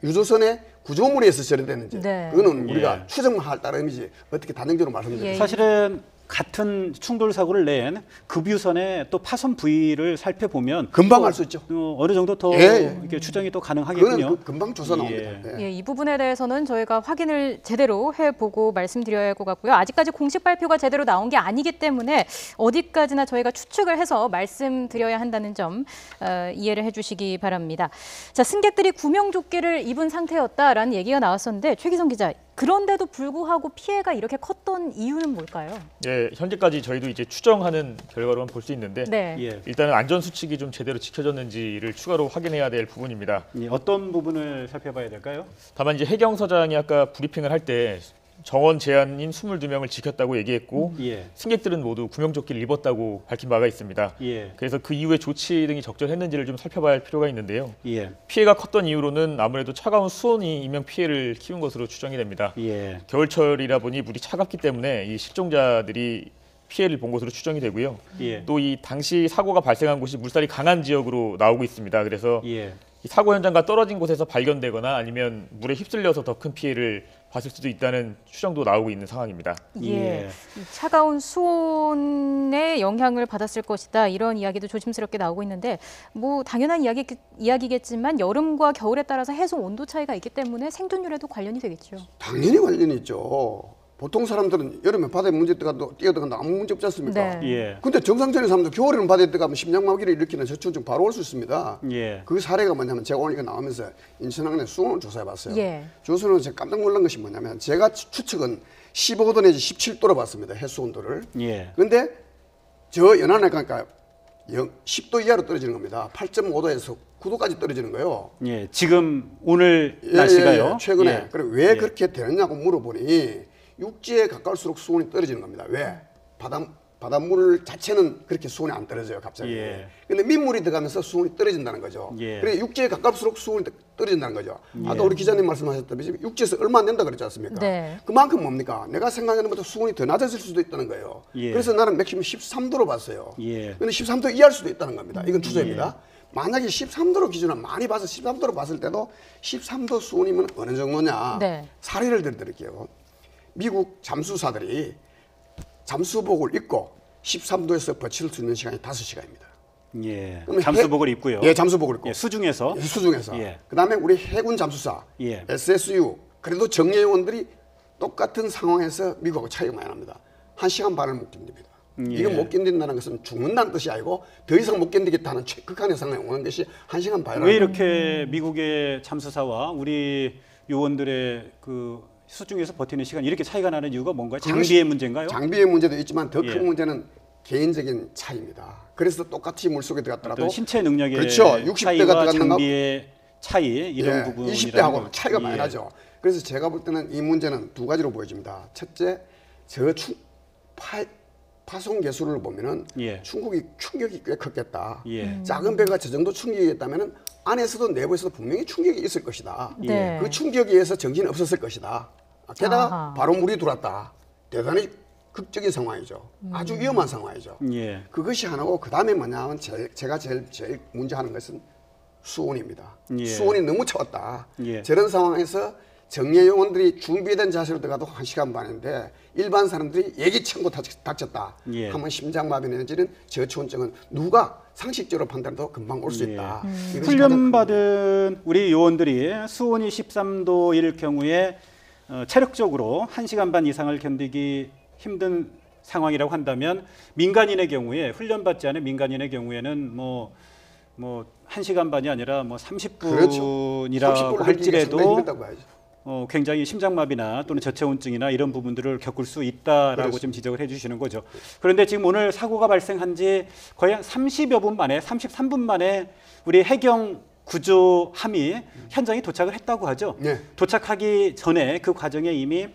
D: 유조선의 구조물에서 처리됐는지
B: 네.
D: 그거는
A: 예.
D: 우리가 추정만 할 따름이지 어떻게 단정적으로 말씀드릴
B: 예.
D: 수
A: 사실은 같은 충돌 사고를 낸 급유선의 또 파손 부위를 살펴보면
D: 금방
A: 또,
D: 알 수 있죠.
A: 어느 정도 더
D: 예.
A: 이렇게 추정이 또 가능하겠군요.
D: 그건 금방 조사 나옵니다. 예.
B: 예, 이 부분에 대해서는 저희가 확인을 제대로 해보고 말씀드려야 할 것 같고요. 아직까지 공식 발표가 제대로 나온 게 아니기 때문에 어디까지나 저희가 추측을 해서 말씀드려야 한다는 점 이해를 해주시기 바랍니다. 자, 승객들이 구명조끼를 입은 상태였다라는 얘기가 나왔었는데 최기성 기자, 그런데도 불구하고 피해가 이렇게 컸던 이유는 뭘까요?
C: 예, 현재까지 저희도 이제 추정하는 결과로만 볼 수 있는데
B: 네.
A: 예.
C: 일단은 안전 수칙이 좀 제대로 지켜졌는지를 추가로 확인해야 될 부분입니다.
A: 예, 어떤 부분을 살펴봐야 될까요?
C: 다만 이제 해경 서장이 아까 브리핑을 할 때 정원 제한인 22명을 지켰다고 얘기했고
A: 예.
C: 승객들은 모두 구명조끼를 입었다고 밝힌 바가 있습니다.
A: 예.
C: 그래서 그 이후에 조치 등이 적절했는지를 좀 살펴봐야 할 필요가 있는데요.
A: 예.
C: 피해가 컸던 이유로는 아무래도 차가운 수온이 인명 피해를 키운 것으로 추정이 됩니다.
A: 예.
C: 겨울철이라 보니 물이 차갑기 때문에 이 실종자들이 피해를 본 것으로 추정이 되고요.
A: 예.
C: 또 이 당시 사고가 발생한 곳이 물살이 강한 지역으로 나오고 있습니다. 그래서
A: 예.
C: 이 사고 현장과 떨어진 곳에서 발견되거나 아니면 물에 휩쓸려서 더 큰 피해를 봤을 수도 있다는 추정도 나오고 있는 상황입니다.
B: 예.
A: 예.
B: 이 차가운 수온의 영향을 받았을 것이다. 이런 이야기도 조심스럽게 나오고 있는데 뭐 당연한 이야기겠지만 여름과 겨울에 따라서 해수 온도 차이가 있기 때문에 생존율에도 관련이 되겠죠.
D: 당연히 관련이 있죠. 보통 사람들은 여름에 바다에 문제 뛰어들어간다 아무 문제 없지 않습니까?
B: 네.
A: 예.
D: 근데 정상적인 사람들 겨울에는 바다에 들어가면 심장마비를 일으키는 저체온증 바로 올 수 있습니다.
A: 예.
D: 그 사례가 뭐냐면 제가 오늘 이거 나오면서 인천항내 수온을 조사해봤어요.
B: 예.
D: 조선은 제가 깜짝 놀란 것이 뭐냐면 제가 추측은 15도 내지 17도로 봤습니다. 해수 온도를.
A: 예.
D: 근데 저 연안에 가니까 10도 이하로 떨어지는 겁니다. 8.5도에서 9도까지 떨어지는 거예요.
A: 예. 지금 오늘 날씨가요.
D: 최근에.
A: 예.
D: 그래 왜
A: 예.
D: 그렇게 되느냐고 물어보니 육지에 가까울수록 수온이 떨어지는 겁니다. 왜? 바닷물 자체는 그렇게 수온이 안 떨어져요, 갑자기.
A: 예.
D: 근데 민물이 들어가면서 수온이 떨어진다는 거죠.
A: 예.
D: 그래 육지에 가까울수록 수온이 떨어진다는 거죠. 아까
A: 예.
D: 우리 기자님 말씀하셨다시피 육지에서 얼마 안 된다 그랬지 않습니까?
B: 네.
D: 그만큼 뭡니까? 내가 생각하는 것보다 수온이 더 낮아질 수도 있다는 거예요.
A: 예.
D: 그래서 나는 맥시멈 13도로 봤어요.
A: 예.
D: 근데 13도 이하일 수도 있다는 겁니다. 이건 추정입니다. 만약에 13도로 기준을 많이 봐서 13도로 봤을 때도 13도 수온이면 어느 정도냐?
B: 네.
D: 사례를 들어드릴게요. 미국 잠수사들이 잠수복을 입고 13도에서 버틸 수 있는 시간이 5시간입니다.
A: 예.
D: 그럼
A: 잠수복을 입고요.
D: 예, 잠수복을 입고.
A: 예, 수중에서.
D: 수중에서.
A: 예.
D: 그다음에 우리 해군 잠수사,
A: 예.
D: SSU, 그래도 정예요원들이 똑같은 상황에서 미국하고 차이가 많이 납니다. 1시간 반을 못 견딥니다.
A: 예.
D: 이거 못 견딘다는 것은 죽는다는 뜻이 아니고 더 이상 못 견디겠다는 극한의 상황에 오는 것이 1시간 반이라는
A: 왜 이렇게 미국의 잠수사와 우리 요원들의 그 수중에서 버티는 시간 이렇게 차이가 나는 이유가 뭔가요? 장비의 문제인가요?
D: 장비의 문제도 있지만 더 큰
A: 예.
D: 문제는 개인적인 차이입니다. 그래서 똑같이 물속에 들어갔더라도
A: 어떤 신체 능력의
D: 그렇죠. 60대가
A: 차이와
D: 들어갔는 거
A: 장비의 차이 이런
D: 예,
A: 부분이라는
D: 20대하고
A: 거.
D: 차이가
A: 예.
D: 많이 나죠. 그래서 제가 볼 때는 이 문제는 두 가지로 보여집니다. 첫째, 파손 개수를 보면은
A: 예.
D: 충격이 꽤 컸겠다.
A: 예.
D: 작은 배가 저 정도 충격이었다면은 안에서도 내부에서도 분명히 충격이 있을 것이다.
B: 네.
D: 그 충격에 의해서 정신이 없었을 것이다. 게다가
B: 아하.
D: 바로 물이 들어왔다. 대단히 극적인 상황이죠. 아주 위험한 상황이죠.
A: 예.
D: 그것이 하나고 그 다음에 뭐냐면 제가 제일 문제하는 것은 수온입니다.
A: 예.
D: 수온이 너무 차왔다.
A: 예.
D: 저런 상황에서 정예요원들이 준비된 자세로 들어가도 1시간 반인데 일반 사람들이 예기치 않고 다쳤다.
A: 예.
D: 하면 심장마비 내지는 저체온증은 누가 상식적으로 판단해도 금방 올 수
A: 예.
D: 있다. 이것이 가장
A: 훈련받은 우리 요원들이 수온이 13도일 경우에 체력적으로 1시간 반 이상을 견디기 힘든 상황이라고 한다면 민간인의 경우에 훈련받지 않은 민간인의 경우에는 뭐 1시간 반이 아니라 뭐 30분이라고
D: 그렇죠.
A: 할지라도
D: 힘들다고 봐야죠.
A: 굉장히 심장마비나 또는 저체온증이나 이런 부분들을 겪을 수 있다라고
D: 그렇습니다.
A: 좀 지적을 해주시는 거죠. 그런데 지금 오늘 사고가 발생한 지 거의 한 30여 분 만에 33분 만에 우리 해경 구조함이 현장에 도착을 했다고 하죠.
D: 네.
A: 도착하기 전에 그 과정에 이미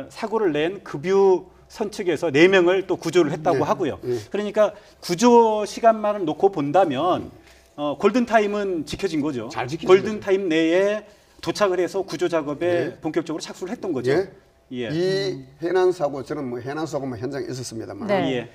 A: 사고를 낸 급유선 측에서 4명을 또 구조를 했다고
D: 네.
A: 하고요.
D: 네.
A: 그러니까 구조 시간만을 놓고 본다면 골든타임은 지켜진 거죠.
D: 잘 지켜진
A: 골든타임 내에 도착을 해서 구조 작업에
D: 네.
A: 본격적으로 착수를 했던 거죠.
D: 예.
A: 예.
D: 이 해난 사고 저는 뭐 해난 사고만 현장에 있었습니다만
B: 네.
A: 예.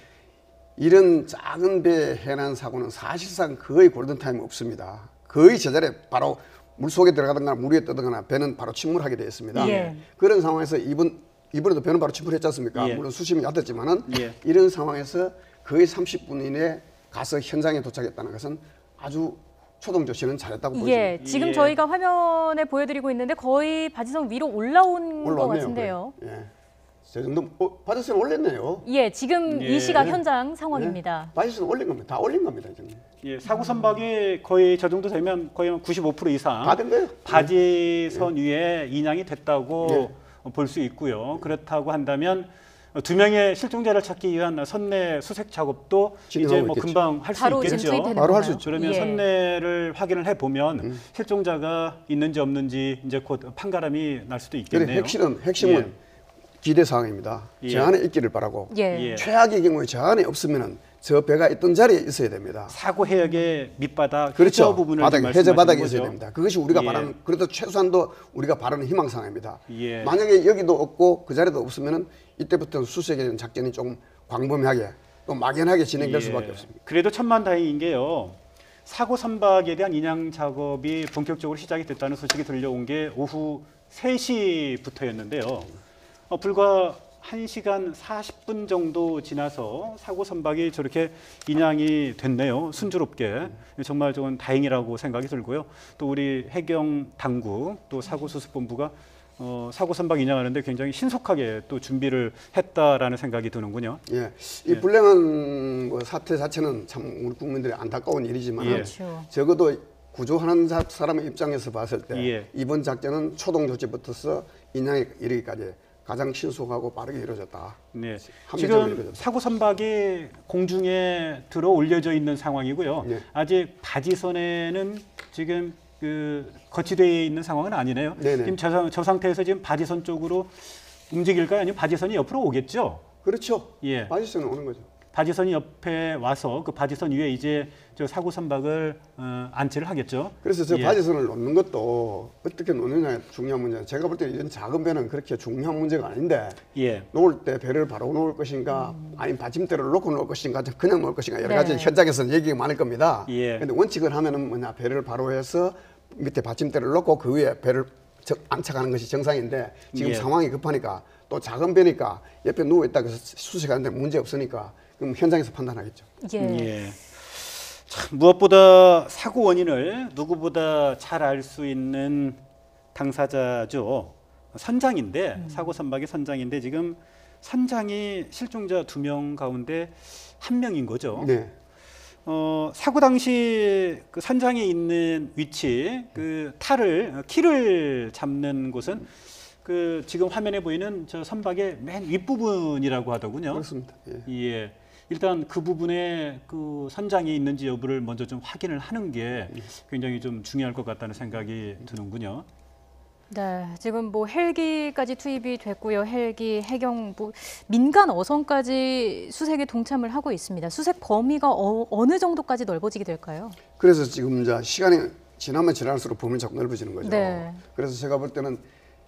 D: 이런 작은 배 해난 사고는 사실상 거의 골든타임이 없습니다. 거의 제자리에 바로 물속에 들어가거나 물 위에 떠들거나 배는 바로 침몰하게 되어 있습니다.
B: 예.
D: 그런 상황에서 이번 이번에도 배는 바로 침몰했지 않습니까?
A: 예.
D: 물론 수심이 얕았지만은
A: 예.
D: 이런 상황에서 거의 30분 이내에 가서 현장에 도착했다는 것은 아주 초동 조치는 잘했다고 보여집니다.
B: 예, 지금
A: 예.
B: 저희가 화면에 보여드리고 있는데 거의 바지선 위로 올라온 것
D: 올라왔네요.
B: 같은데요.
D: 거의. 예. 저 정도 바지선 올렸네요.
B: 예, 지금
A: 예.
B: 이 시각 현장 상황입니다.
D: 예. 바지선 올린 겁니다. 다 올린 겁니다. 지금.
A: 예, 사고 선박이 거의 저 정도 되면 거의 95% 이상
D: 다 된 거예요.
A: 바지선 위에 인양이 됐다고 볼 수 있고요. 그렇다고 한다면 두 명의 실종자를 찾기 위한 선내 수색 작업도 이제
D: 진행하고
A: 뭐
D: 있겠죠.
A: 금방 할 수
B: 바로 지금
A: 있겠죠.
B: 투입되는
D: 바로 할
B: 건가요?
D: 수 있죠.
A: 그러면
B: 예.
A: 선내를 확인을 해 보면 실종자가 있는지 없는지 이제 곧 판가름이 날 수도
D: 그래
A: 있겠네요.
D: 핵심은
A: 예.
D: 기대 사항입니다.
A: 예.
D: 저 안에 있기를 바라고.
B: 예.
A: 예.
D: 최악의 경우에 저 안에 없으면은 저 배가 있던 자리에 있어야 됩니다.
A: 사고 해역의 밑바닥
D: 그렇죠.
A: 해저 부분을
D: 바닥에
A: 말씀하시는
D: 해저 바닥에
A: 거죠.
D: 있어야 됩니다. 그것이 우리가
A: 예.
D: 바라는 그래도 최소한도 우리가 바라는 희망사항입니다.
A: 예.
D: 만약에 여기도 없고 그 자리도 없으면은 이때부터는 수색에 대한 작전이 좀 광범위하게 또 막연하게 진행될
A: 예.
D: 수밖에 없습니다.
A: 그래도 천만다행인 게요. 사고 선박에 대한 인양 작업이 본격적으로 시작이 됐다는 소식이 들려온 게 오후 3시부터였는데요. 불과 1시간 40분 정도 지나서 사고 선박이 저렇게 인양이 됐네요. 순조롭게. 정말 좀 다행이라고 생각이 들고요. 또 우리 해경 당국 또 사고수습본부가 사고 선박 인양하는데 굉장히 신속하게 또 준비를 했다라는 생각이 드는군요.
D: 예, 이 불행한 뭐 사태 자체는 참 우리 국민들의 안타까운 일이지만
A: 예.
B: 그렇죠.
D: 적어도 구조하는 사람의 입장에서 봤을 때
A: 예.
D: 이번 작전은 초동 조치부터서 인양에 이르기까지 가장 신속하고 빠르게 이루어졌다.
A: 네.
D: 합리적으로
A: 지금
D: 이루어졌다.
A: 사고 선박이 공중에 들어 올려져 있는 상황이고요.
D: 네.
A: 아직 바지선에는 지금 그 거치되어 있는 상황은 아니네요.
D: 네네.
A: 지금 저 상태에서 지금 바지선 쪽으로 움직일까요? 아니면 바지선이 옆으로 오겠죠?
D: 그렇죠.
A: 예.
D: 바지선은 오는 거죠.
A: 바지선이 옆에 와서 그 바지선 위에 이제 저 사고 선박을 안치를 하겠죠.
D: 그래서 저
A: 예.
D: 바지선을 놓는 것도 어떻게 놓느냐가 중요한 문제예요. 제가 볼 때 이런 작은 배는 그렇게 중요한 문제가 아닌데
A: 예.
D: 놓을 때 배를 바로 놓을 것인가 아니면 받침대를 놓고 놓을 것인가 그냥 놓을 것인가 여러 가지
B: 네.
D: 현장에서는 얘기가 많을 겁니다.
A: 예.
D: 근데 원칙을 하면은 뭐냐 배를 바로 해서 밑에 받침대를 놓고 그 위에 배를 안착하는 것이 정상인데 지금
A: 예.
D: 상황이 급하니까 또 작은 배니까 옆에 누워 있다가 수색하는데 문제 없으니까 그럼 현장에서 판단하겠죠.
B: 예.
A: 예. 참, 무엇보다 사고 원인을 누구보다 잘 알 수 있는 당사자죠. 선장인데 사고 선박의 선장인데 지금 선장이 실종자 2명 가운데 1명인 거죠.
D: 네.
A: 사고 당시 그 선장이 있는 위치, 그 키를 잡는 곳은 그 지금 화면에 보이는 저 선박의 맨 윗부분이라고 하더군요.
D: 그렇습니다. 예.
A: 예. 일단 그 부분에 그 선장이 있는지 여부를 먼저 좀 확인을 하는 게 굉장히 좀 중요할 것 같다는 생각이 드는군요.
B: 네, 지금 뭐 헬기까지 투입이 됐고요. 헬기, 해경, 뭐 민간 어선까지 수색에 동참을 하고 있습니다. 수색 범위가 어느 정도까지 넓어지게 될까요?
D: 그래서 지금 이제 시간이 지나면 지날수록 범위는 자꾸 넓어지는 거죠.
B: 네.
D: 그래서 제가 볼 때는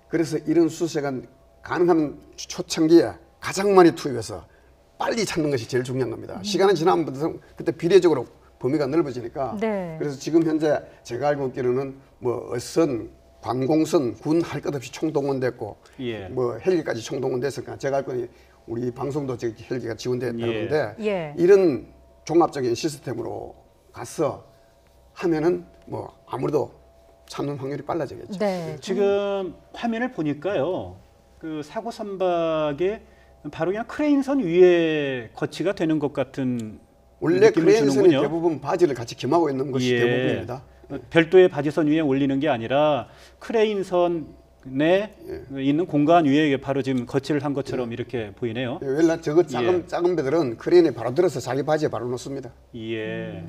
D: 그래서 이런 수색은 가능한 초창기에 가장 많이 투입해서 빨리 찾는 것이 제일 중요한 겁니다. 시간이 지나면 그때 비례적으로 범위가 넓어지니까.
B: 네.
D: 그래서 지금 현재 제가 알고 있기로는 뭐 어선, 관공선, 군 할 것 없이 총동원됐고
A: 예.
D: 뭐 헬기까지 총동원됐으니까 제가 알고 우리 방송도 저기 헬기가 지원됐다는데
B: 예.
D: 이런 종합적인 시스템으로 가서 하면은 뭐 아무래도 찾는 확률이 빨라지겠죠.
B: 네.
A: 지금 화면을 보니까요. 그 사고 선박에 바로 그냥 크레인선 위에 거치가 되는 것 같은
D: 원래
A: 느낌을
D: 크레인선이
A: 주는군요.
D: 대부분 바지를 같이 겸하고 있는 것이
A: 예.
D: 대부분입니다.
A: 별도의 바지선 위에 올리는 게 아니라 크레인선에 있는 공간 위에 바로 지금 거치를 한 것처럼 이렇게 보이네요.
D: 원래 저거 작은 배들은 크레인에 바로 들어서 자기 바지에 바로 놓습니다.
A: 예.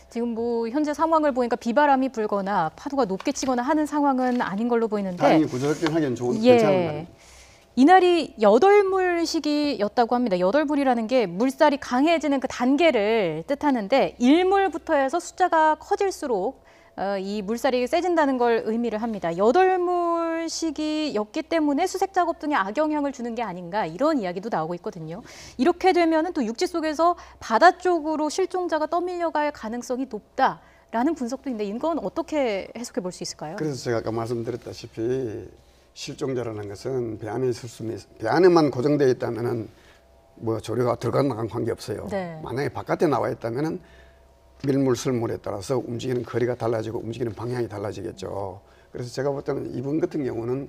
B: 지금 뭐 현재 상황을 보니까 비바람이 불거나 파도가 높게 치거나 하는 상황은 아닌 걸로 보이는데
D: 다행히 구조작전하기는 좋은
B: 예.
D: 괜찮은 날입니다.
B: 이날이 8물 시기였다고 합니다. 8물이라는 게 물살이 강해지는 그 단계를 뜻하는데 1물부터 해서 숫자가 커질수록 이 물살이 세진다는 걸 의미를 합니다. 8물 시기였기 때문에 수색 작업 등에 악영향을 주는 게 아닌가 이런 이야기도 나오고 있거든요. 이렇게 되면은 또 육지 속에서 바다 쪽으로 실종자가 떠밀려갈 가능성이 높다라는 분석도 있는데 이건 어떻게 해석해 볼 수 있을까요?
D: 그래서 제가 아까 말씀드렸다시피 실종자라는 것은 배 안에 있을 수 배 안에만 고정되어 있다면은 뭐 조류가 들어간 나간 관계 없어요.
B: 네.
D: 만약에 바깥에 나와 있다면은 밀물 설물에 따라서 움직이는 거리가 달라지고 움직이는 방향이 달라지겠죠. 그래서 제가 볼 때는 이분 같은 경우는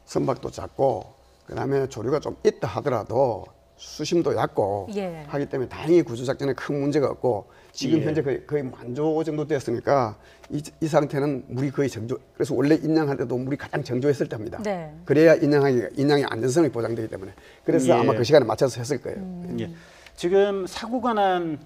D: 선박도 작고 그다음에 조류가 좀 있다 하더라도 수심도 얕고
B: 예.
D: 하기 때문에 다행히 구조작전에 큰 문제가 없고 지금
A: 예.
D: 현재 거의 만조 정도 됐으니까 이 상태는 물이 거의 정조. 그래서 원래 인양할 때도 물이 가장 정조했을 때입니다.
B: 네.
D: 그래야 인양의 안전성이 보장되기 때문에 그래서
A: 예.
D: 아마 그 시간에 맞춰서 했을 거예요.
A: 예. 지금 사고가 난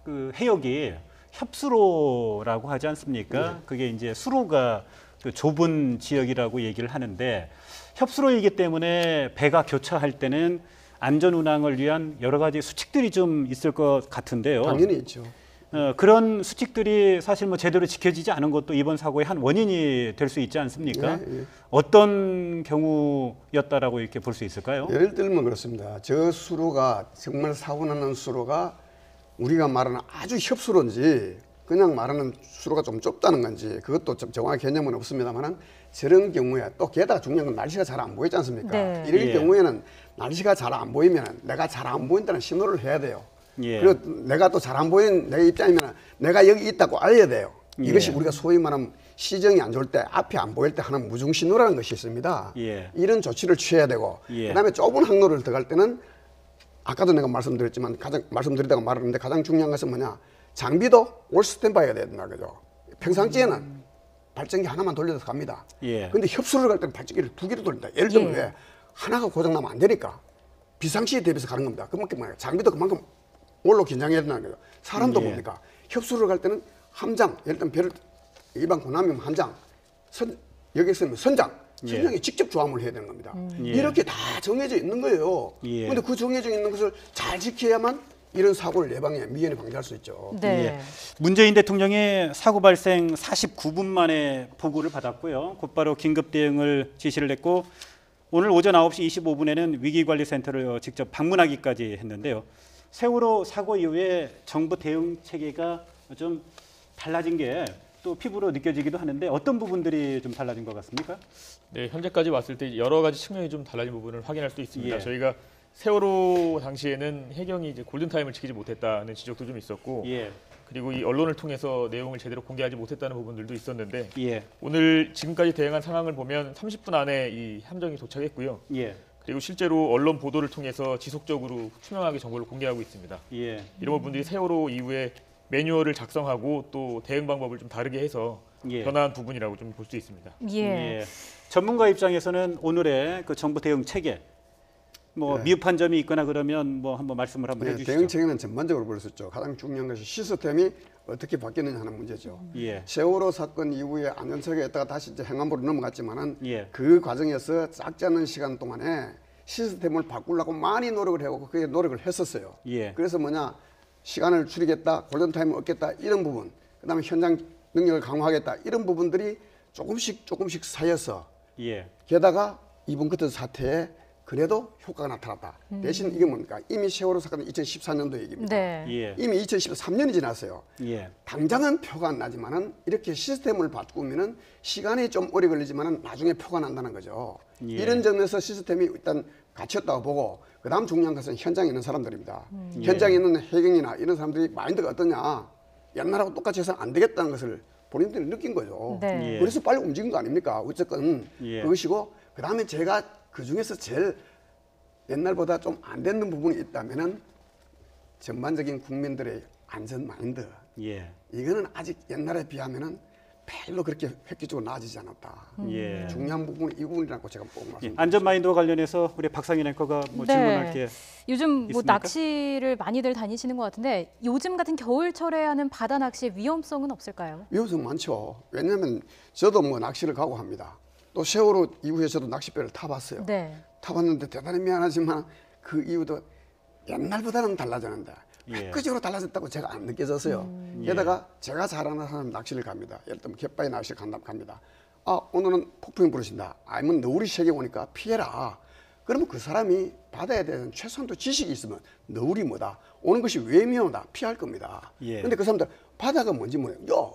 A: 그 해역이 협수로라고 하지 않습니까? 그게 이제 수로가 그 좁은 지역이라고 얘기를 하는데 협수로이기 때문에 배가 교차할 때는 안전 운항을 위한 여러 가지 수칙들이 좀 있을 것 같은데요.
D: 당연히 있죠.
A: 그런 수칙들이 사실 뭐 제대로 지켜지지 않은 것도 이번 사고의 한 원인이 될 수 있지 않습니까?
D: 예, 예.
A: 어떤 경우였다라고 이렇게 볼 수 있을까요?
D: 예를 들면 그렇습니다. 저 수로가 정말 사고 나는 수로가 우리가 말하는 아주 협수로인지 그냥 말하는 수로가 좀 좁다는 건지 그것도 좀 정확한 개념은 없습니다만은 저런 경우에 또 게다가 중요한 건 날씨가 잘 안 보이지 않습니까?
B: 네.
D: 이럴
A: 예.
D: 경우에는 날씨가 잘 안 보이면 내가 잘 안 보인다는 신호를 해야 돼요.
A: 예.
D: 그리고 내가 또 잘 안 보이는 내 입장이면 내가 여기 있다고 알려야 돼요. 이것이
A: 예.
D: 우리가 소위 말하면 시정이 안 좋을 때 앞이 안 보일 때 하는 무중 신호라는 것이 있습니다.
A: 예.
D: 이런 조치를 취해야 되고
A: 예.
D: 그다음에 좁은 항로를 들어갈 때는 아까도 내가 말씀드렸지만 말씀드리다가 말하는데 가장 중요한 것은 뭐냐 장비도 올 스탠바이가 돼야 된다 그죠. 평상시에는 발전기 하나만 돌려서 갑니다.
A: 예.
D: 근데 협수를 갈 때는 발전기를 2개로 돌린다. 예를 들면
B: 예.
D: 왜 하나가 고장나면 안 되니까 비상시에 대비해서 가는 겁니다. 그만큼 뭐야 장비도 그만큼 올로 긴장해야 된다는 거죠. 사람도
A: 예.
D: 뭡니까 협수를 갈 때는 함장 예를 들면 배를 일반 군함이면 함장 여기 있으면 선장에 직접 조함을 해야 되는 겁니다.
A: 예.
D: 이렇게 다 정해져 있는 거예요.
A: 예.
D: 그런데 그 정해져 있는 것을 잘 지켜야만 이런 사고를 예방해 미연에 방지할 수 있죠.
B: 네.
A: 예. 문재인 대통령이 사고 발생 49분 만에 보고를 받았고요. 곧바로 긴급 대응을 지시를 했고 오늘 오전 9시 25분에는 위기관리센터를 직접 방문하기까지 했는데요. 세월호 사고 이후에 정부 대응 체계가 좀 달라진 게 또 피부로 느껴지기도 하는데 어떤 부분들이 좀 달라진 것 같습니까?
C: 네, 현재까지 봤을 때 여러 가지 측면이 좀 달라진 부분을 확인할 수 있습니다.
A: 예.
C: 저희가 세월호 당시에는 해경이 이제 골든타임을 지키지 못했다는 지적도 좀 있었고
A: 예,
C: 그리고 이 언론을 통해서 내용을 제대로 공개하지 못했다는 부분들도 있었는데
A: 예,
C: 오늘 지금까지 대응한 상황을 보면 30분 안에 이 함정이 도착했고요.
A: 예,
C: 그리고 실제로 언론 보도를 통해서 지속적으로 투명하게 정보를 공개하고 있습니다.
A: 예,
C: 이런 부분들이 세월호 이후에 매뉴얼을 작성하고 또 대응 방법을 좀 다르게 해서
A: 예.
C: 변화한 부분이라고 좀 볼 수 있습니다.
B: 예.
A: 예. 전문가 입장에서는 오늘의 그 정부 대응 체계 뭐 미흡한 점이 있거나 그러면 뭐 한번 말씀을 한번
D: 네,
A: 해주시죠.
D: 대응 체계는 전반적으로 볼 수 있죠. 가장 중요한 것이 시스템이 어떻게 바뀌느냐 하는 문제죠.
A: 예,
D: 세월호 사건 이후에 안전처리에 있다가 다시 이제 행안부로 넘어갔지만은
A: 예.
D: 그 과정에서 작지 않은 시간 동안에 시스템을 바꾸려고 많이 노력을 하고 그게 노력을 했었어요.
A: 예.
D: 그래서 뭐냐 시간을 줄이겠다, 골든타임을 얻겠다 이런 부분, 그다음에 현장 능력을 강화하겠다 이런 부분들이 조금씩 쌓여서
A: 예,
D: 게다가 이번 같은 사태에 그래도 효과가 나타났다. 대신 이게 뭡니까? 이미 세월호 사건은 2014년도 얘기입니다.
B: 네.
A: 예,
D: 이미 2013년이 지났어요.
A: 예,
D: 당장은 표가 안 나지만은 이렇게 시스템을 바꾸면은 시간이 좀 오래 걸리지만은 나중에 표가 난다는 거죠.
A: 예.
D: 이런 점에서 시스템이 일단 갖췄다고 보고 그다음 중요한 것은 현장에 있는 사람들입니다.
A: 예.
D: 현장에 있는 해경이나 이런 사람들이 마인드가 어떠냐? 옛날하고 똑같이 해서 안 되겠다는 것을 본인들이 느낀 거죠.
B: 네.
A: 예.
D: 그래서 빨리 움직인 거 아닙니까? 어쨌건
A: 예.
D: 그것이고 그다음에 제가 그 중에서 제일 옛날보다 좀 안 되는 부분이 있다면은 전반적인 국민들의 안전 마인드
A: 예,
D: 이거는 아직 옛날에 비하면은 별로 그렇게 획기적으로 나아지지 않았다.
A: 예.
D: 중요한 부분이 이 부분이라고 제가 꼭
A: 예.
D: 말씀드립니다.
A: 안전 마인드와 관련해서 우리 박상인 앵커가 뭐
B: 네.
A: 질문할 게
B: 요즘 뭐
A: 있습니까?
B: 낚시를 많이들 다니시는 것 같은데 요즘 같은 겨울철에 하는 바다 낚시의 위험성은 없을까요?
D: 위험성 많죠. 왜냐하면 저도 뭐 낚시를 가고 합니다. 또 세월호 이후에 저도 낚싯배를 타봤어요.
B: 네.
D: 타봤는데 대단히 미안하지만 그 이후도 옛날보다는 달라졌는데
A: 예.
D: 획기적으로 달라졌다고 제가 안 느껴졌어요. 게다가 제가 잘 아는 사람 낚시를 갑니다. 예를 들면 갯바위 낚시를 갑니다. 아 오늘은 폭풍이 부르신다. 아니면 너울이 세게 오니까 피해라. 그러면 그 사람이 바다에 대한 최소한도 지식이 있으면 너울이 뭐다. 오는 것이 왜 위험하다. 피할 겁니다.
A: 예.
D: 근데 그 사람들 바다가 뭔지 모르요.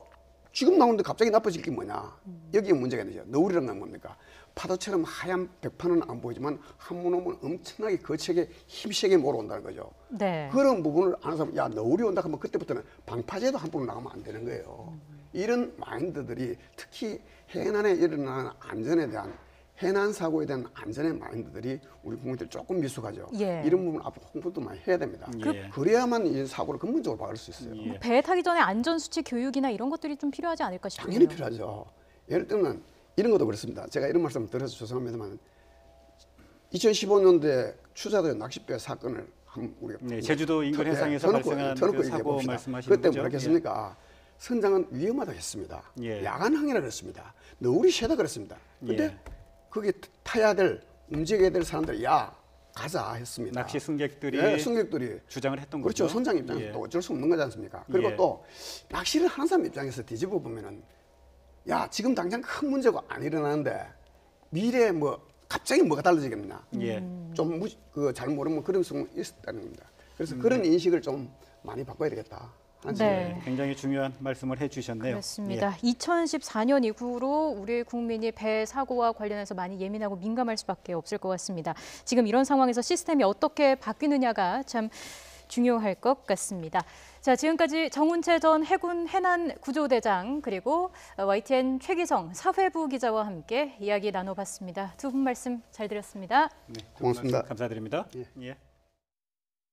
D: 지금 나오는데 갑자기 나빠질 게 뭐냐. 여기에 문제가 있죠. 너울이란 건 뭡니까? 파도처럼 하얀 벽판은 안 보이지만 한 번 오면 엄청나게 거칠게 힘세게 몰아온다는 거죠.
B: 네.
D: 그런 부분을 아는 사람, 야, 너울이 온다 하면 그때부터는 방파제도 한 번 나가면 안 되는 거예요. 이런 마인드들이 특히 해난에 일어나는 안전에 대한 해난 사고에 대한 안전의 마인드들이 우리 국민들 조금 미숙하죠.
B: 예.
D: 이런 부분 앞으로 홍보도 많이 해야 됩니다.
A: 예.
D: 그래야만 이 사고를 근본적으로 막을 수 있어요.
A: 예.
B: 배 타기 전에 안전 수칙 교육이나 이런 것들이 좀 필요하지 않을까 싶어요.
D: 당연히 필요하죠. 예를 들면 이런 것도 그렇습니다. 제가 이런 말씀 드려서 죄송합니다만 2015년도에 추자도 낚싯배 사건을 우리가
A: 네, 제주도 인근 해상에서 발생한 그 사고 말씀하시는
D: 그때
A: 거죠?
D: 뭐라 했습니까? 선장은 위험하다고 했습니다.
A: 예.
D: 야간 항해라 그랬습니다. 너울이 세다 그랬습니다. 근데
A: 예.
D: 거기 타야 될 움직여야 될 사람들이 야 가자 했습니다.
A: 낚시 승객들이
D: 네, 승객들이
A: 주장을 했던
D: 그렇죠.
A: 거죠.
D: 선장 입장에서
A: 예.
D: 또 어쩔 수 없는 거지 않습니까? 그리고
A: 예.
D: 또 낚시를 하는 사람 입장에서 뒤집어 보면은 야 지금 당장 큰 문제가 안 일어나는데 미래에 뭐 갑자기 뭐가 달라지겠나?
A: 예.
D: 좀 잘 모르면 그런 경우 있었다는 겁니다. 그래서 그런 인식을 좀 많이 바꿔야 되겠다. 하는
B: 네.
D: 생각이
A: 굉장히 중요한 말씀을 해주셨네요.
B: 그렇습니다. 2014년 이후로 우리 국민이 배 사고와 관련해서 많이 예민하고 민감할 수밖에 없을 것 같습니다. 지금 이런 상황에서 시스템이 어떻게 바뀌느냐가 참 중요할 것 같습니다. 자, 지금까지 정운채 전 해군 해난 구조대장 그리고 YTN 최기성 사회부 기자와 함께 이야기 나눠봤습니다. 두 분 말씀 잘 들었습니다.
A: 네,
D: 고맙습니다.
A: 감사드립니다.
D: 예.
A: 예.